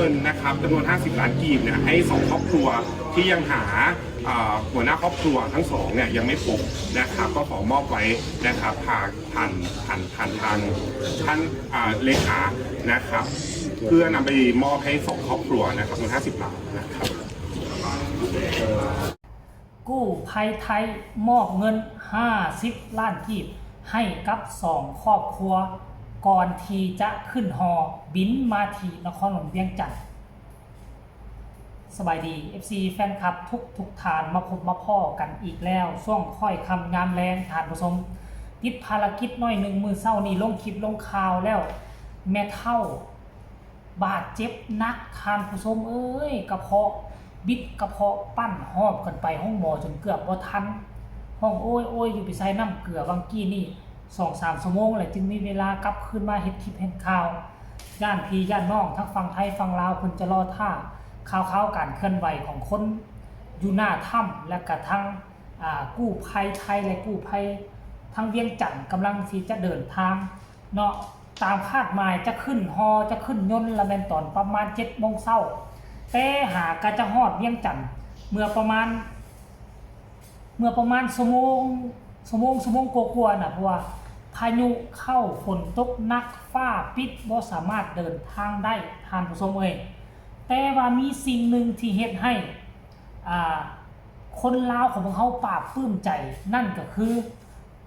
งินนะครับจำนวน50 ล้านกีบเนี่ยให้2ครอบครัวที่ยังหาหัวหน้าครอบครัวทั้งสองเนี่ยยังไม่พบนะครับก็ขอมอบไว้นะครับผ่านทางท่านเลขานะครับเพื่อนำไปมอบให้2ครอบครัวนะครับจำนวน50 ล้านนะครับกู้ภัยไทยมอบเงิน50 ล้านกีบให้กับ2ครอบครัวก่อนที่จะขึ้นฮอบินมาที่นครหลวงเวียงจันทร์สบายดี FC แฟนคลับทุกฐานมาพบมาพ่อกันอีกแล้วช่วงค่อยคำงามแรงฐานผสมติดภารกิจน้อยหนึ่งมือเศร้านี่ลงคลิปลงข่าวแล้วแม่เฒ่าบาดเจ็บนักทานผู้ชมกระเพาะบิดกระเพาะปั้นหอบกันไปห้องหมอจนเกือบบ่ทันห้องโอ้ยอยู่ไปใส่น้ำเกลือบางกี้นี่2-3 ชั่วโมงเลยจึงมีเวลากลับขึ้นมาเฮ็ดคลิปเฮ็ดข่าวย่านพี่ย่านน้องทั้งฝั่งไทยฝั่งลาวเพิ่นจะรอท่าข่าวการเคลื่อนไหวของคนอยู่หน้าถ้ำและกระทั่งกู้ภัยไทยและกู้ภัยทางเวียงจันทร์กำลังที่จะเดินทางเนาะตามคาดหมายจะขึ้นฮอจะขึ้นยนต์ละแม่นตอนประมาณ 7 โมงเช้าแต่หากะจะฮอดเวียงจันทร์เมื่อประมาณชั่วโมงกว่าๆน่ะเพราะว่าพายุเข้าฝนตกหนักฟ้าปิดบ่สามารถเดินทางได้ท่านผู้ชมแต่ว่ามีสิ่งหนึ่งที่เฮ็ดให้คนลาวของพวกเขาปราบปลื้มใจนั่นก็คือ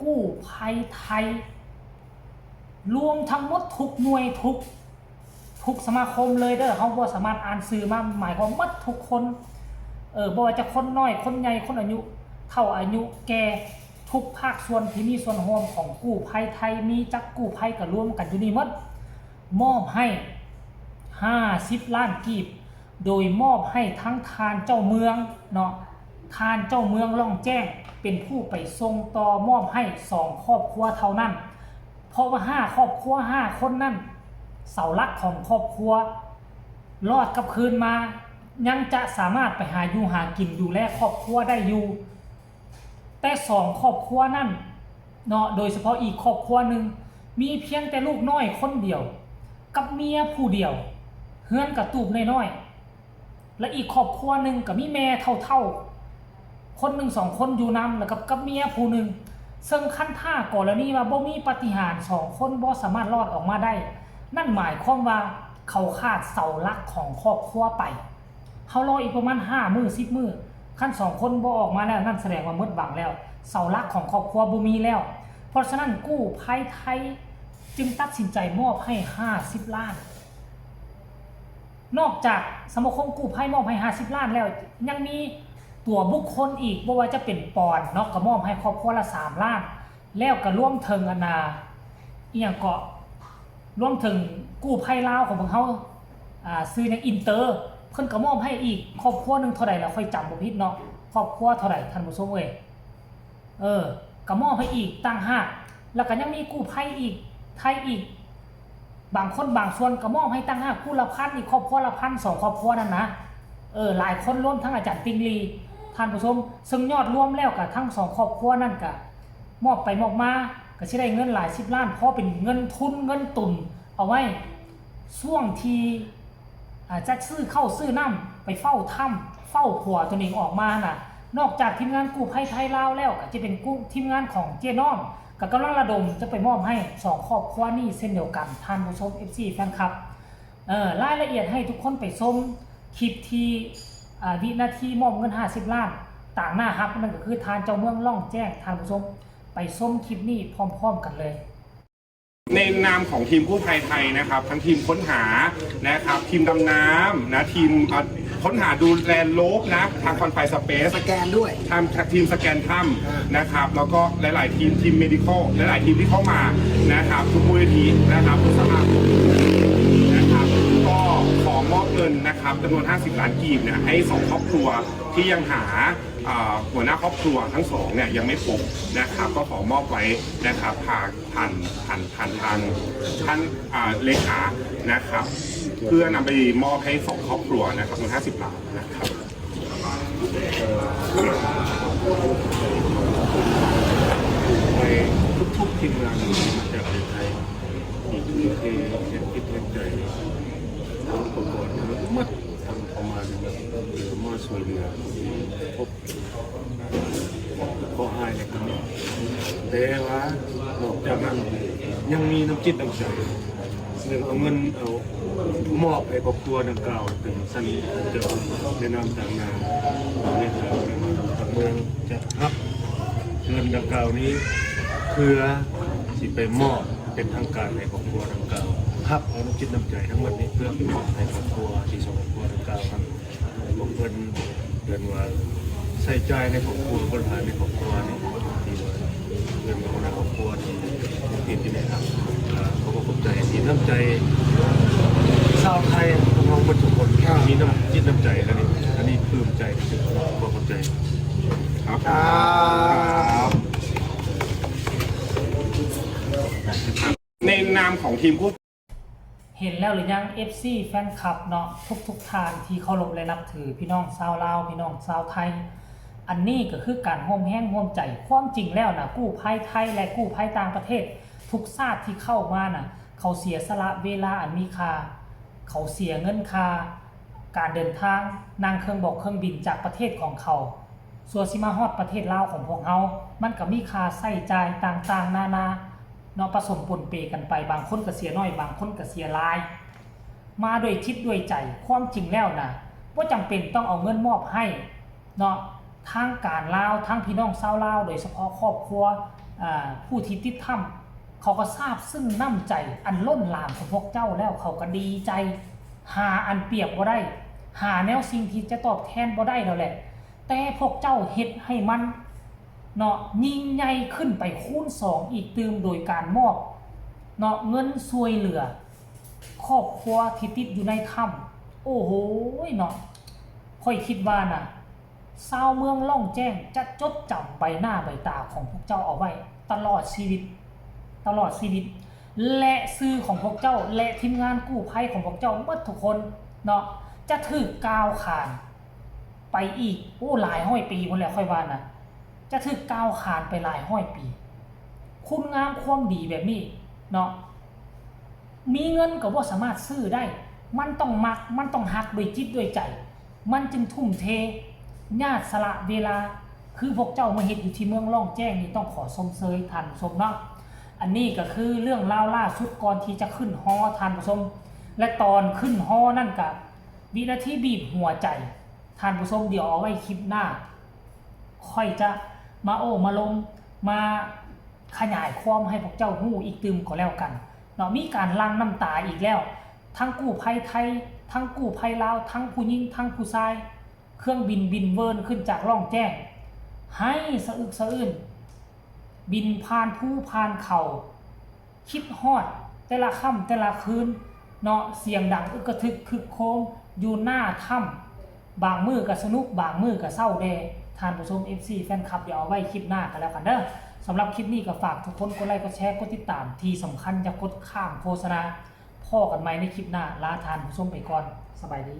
กู้ภัยไทยรวมทั้งหมดทุกหน่วยทุกสมาคมเลยเด้อเขาบ่สามารถอ่านสื่อมาหมายความว่าทุกคนบ่ว่าจะคนน้อยคนใหญ่คนอายุเท่าอายุแก่ทุกภาคส่วนที่มีส่วนร่วมของกู้ภัยไทยมีจักกู้ภัยก็รวมกันอยู่นี่หมดมอบให้50 ล้านกีบโดยมอบให้ทั้งทานเจ้าเมืองเนาะทานเจ้าเมืองล่องแจ้งเป็นผู้ไปส่งต่อมอบให้2ครอบครัวเท่านั้นเพราะว่า5ครอบครัว5คนนั้นเสาหลักของครอบครัวรอดกลับคืนมายังจะสามารถไปหาอยู่หากินดูแลครอบครัวได้อยู่แต่2ครอบครัวนั้นเนาะโดยเฉพาะอีกครอบครัวหนึ่งมีเพียงแต่ลูกน้อยคนเดียวกับเมียผู้เดียวเฮือนกับตูบน้อยๆและอีกครอบครัวหนึ่งกับมีแม่เท่าคนหนึ่ง2 คนอยู่นำแล้วกับเมียผู้หนึ่งซึ่งขั้นท่ากรณีว่าบ่มีปาฏิหาริย์2 คนบ่สามารถรอดออกมาได้นั่นหมายความว่าเขาขาดเสาหลักของครอบครัวไปเขารออีกประมาณ5 มื้อ10 มื้อขั้น2 คนบ่ออกมาแล้วนั่นแสดงว่าหมดหวังแล้วเสาหลักของครอบครัวบ่มีแล้วเพราะฉะนั้นกู้ภัยไทยจึงตัดสินใจมอบให้50 ล้านนอกจากสมาคมกู้ภัยมอบให้50 ล้านแล้วยังมีตัวบุคคลอีกบ่ว่าจะเป็นปอนเนาะก็มอบให้ครอบครัวละ3 ล้านแล้วก็ร่วมถึงอีหยังก็รวมถึงกู้ภัยลาวของพวกเขาซื้อในอินเตอร์เพิ่นก็มอบให้อีกครอบครัวนึงเท่าใดแล้วค่อยจำบ่ผิดเนาะครอบครัวเท่าใดท่านผู้ชมก็มอบให้อีกต่างหากแล้วก็ยังมีกู้ภัยอีกไทยอีกบางคนบางส่วนก็มอบให้ต่างหากผู้ละพันอีกครอบครัวละ1,000 2 ครอบครัวนั่นนะหลายคนรวมทั้งอาจารย์ติงลีท่านผู้ชมซึ่งยอดรวมแล้วก็ทั้ง2 ครอบครัวนั่นก็มอบไปมอบมาก็สิได้เงินหลาย10 ล้านเพราะเป็นเงินทุนเงินตุนเอาไว้ช่วงที่จะซื้อเข้าซื้อน้ำไปเฝ้าถ้ำเฝ้าผัวตัวเองออกมาน่ะนอกจากทีมงานกู้ภัยไทยลาวแล้วก็จะเป็นทีมงานของเจน้อมกับกำลังระดมจะไปมอบให้2 ครอบครัวนี้เช่นเดียวกันท่านผู้ชม FC แฟนคลับรายละเอียดให้ทุกคนไปชมคลิปที่วินาทีมอบเงิน50 ล้านต่างหน้าฮับนั่นก็คือทานเจ้าเมืองล่องแจ้งท่านผู้ชมไปชมคลิปนี้พร้อมๆกันเลยในนามของทีมกู้ภัยไทยนะครับทั้งทีมค้นหานะครับทีมดำน้ำนะทีมค้นหาดูแลโลกนะทางคอนไฟสเปซสแกนด้วยทีมสแกนถ้ำนะครับแล้วก็หลายๆทีมเมดิคอลหลายๆทีมที่เข้ามานะครับทุกมูลนิธินะครับทุกสมาคมนะครับก็ขอมอบเงินนะครับจำนวน50 ล้านกีบเนี่ยให้2 ครอบครัวที่ยังหาหัวหน้าครอบครัวทั้งสองเนี่ยยังไม่พบนะครับก็ขอมอบไว้นะครับผ่านทางท่านเลขานะครับเพื่อนำไปมอบให้2 ครอบครัวนะครับจำนวน50 ล้านนะครับไปทุกทีมงานมาจากไทยที่เห็นคิดเห็นใจอุปกรณ์ ช่วยเหลือพบขอให้ในครั้งนี้แต่ว่านอกจากนั้นยังมีน้ำจิตน้ำใจหนึ่งเอาเงินเอามอบให้ครอบครัวดังกล่าวเป็นสันเกิดในนามต่างนาในทางเมืองจะรับเงินดังกล่าวนี้เพื่อสิไปมอบเป็นทางการในครอบครัวดังกล่าวครับเอาน้ำจิตน้ำใจทั้งหมดนี้เพื่อมอบให้ครอบครัวที่สองครอบครัวดังกล่าวครับบอกเพื่อนว่าใส่ใจในครอบครัวคนไทยในครอบครัวนี่ที่ว่าเพื่อนคนในครอบครัวที่ไหนครับเขาก็ขอบใจที่น้ำใจชาวไทยของเราทุกคนมีน้ำจิตน้ำใจอันนี้ปลื้มใจที่สุดก็ขอบใจ ครับในนามของทีมผู้ เห็นแล้วหรือยัง FC แฟนคลับเนาะทุกทานที่เคารพและนับถือพี่น้องชาวลาวพี่น้องชาวไทยอันนี้ก็คือการร่วมแห้งร่วมใจความจริงแล้วนะกู้ภัยไทยและกู้ภัยต่างประเทศทุกชาติที่เข้ามาน่ะเขาเสียสละเวลาอันมีค่าเขาเสียเงินค่าการเดินทางนั่งเครื่องเครื่องบินจากประเทศของเขาส่วนสิมาฮอดประเทศลาวของพวกเรามันก็มีค่าใช้จ่ายต่างๆนานาเนาะผสมปนเปกันไปบางคนก็เสียน้อยบางคนก็เสียหลายมาด้วยจิตด้วยใจความจริงแล้วนะว่าจำเป็นต้องเอาเงินมอบให้เนาะทางการลาวทางพี่น้องชาวลาวโดยเฉพาะครอบครัวผู้ที่ติดถ้ำเขาก็ทราบซึ่งน้ำใจอันล้นหลามของพวกเจ้าแล้วเขาก็ดีใจหาอันเปรียบบ่ได้หาแนวสิ่งที่จะตอบแทนบ่ได้แล้วแหละแต่พวกเจ้าเฮ็ดให้มันเนาะยิ่งใหญ่ขึ้นไปคูณ2อีกตื่มโดยการมอบเนาะเงินช่วยเหลือครอบครัวที่ติดอยู่ในถ้ำโอ้โหเนาะค่อยคิดว่านะชาวเมืองล่องแจ้งจะจดจำใบหน้าใบตาของพวกเจ้าเอาไว้ตลอดชีวิตและชื่อของพวกเจ้าและทีมงานกู้ภัยของพวกเจ้าหมดทุกคนเนาะจะถูกก้าวขานไปอีกหลายร้อยปีพุ่นแล้วค่อยว่านะจะถูกก้าวขานไปหลายร้อยปีคุณงามความดีแบบนี้เนาะมีเงินก็บ่สามารถซื้อได้มันต้องมักมันต้องฮักด้วยจิตด้วยใจมันจึงทุ่มเทญาติสละเวลาคือพวกเจ้ามาเฮ็ดอยู่ที่เมืองล่องแจ้งนี่ต้องขอชมเชยท่านผู้ชมเนาะอันนี้ก็คือเรื่องราวล่าสุดก่อนที่จะขึ้นฮอท่านผู้ชมและตอนขึ้นฮอนั่นก็วินาทีบีบหัวใจท่านผู้ชมเดี๋ยวเอาไว้คลิปหน้าค่อยจะมามาลงมาขยายความให้พวกเจ้าฮู้อีกตึมก็แล้วกันเนาะมีการลั่งน้ำตาอีกแล้วทั้งกู้ภัยไทยทั้งกู้ภัยลาวทั้งผู้หญิงทั้งผู้ชายเครื่องบินเวิร์นขึ้นจากร่องแจ้งให้สะอึกสะอื้นบินผ่านภูผ่านเขาคิดฮอดแต่ละค่ำแต่ละคืนเนาะเสียงดังอึกกระทึกคึกโค้งอยู่หน้าถ้ำบางมือก็สนุกบางมือก็เศร้าแด่ท่านผู้ชม FC แฟนคลับเดี๋ยวเอาไว้คลิปหน้ากันแล้วกันเด้อสำหรับคลิปนี้ก็ฝากทุกคนกดไลค์กดแชร์กดติดตามที่สำคัญอย่ากดข้ามโฆษณาพ่อกันใหม่ในคลิปหน้าลาท่านผู้ชมไปก่อนสบายดี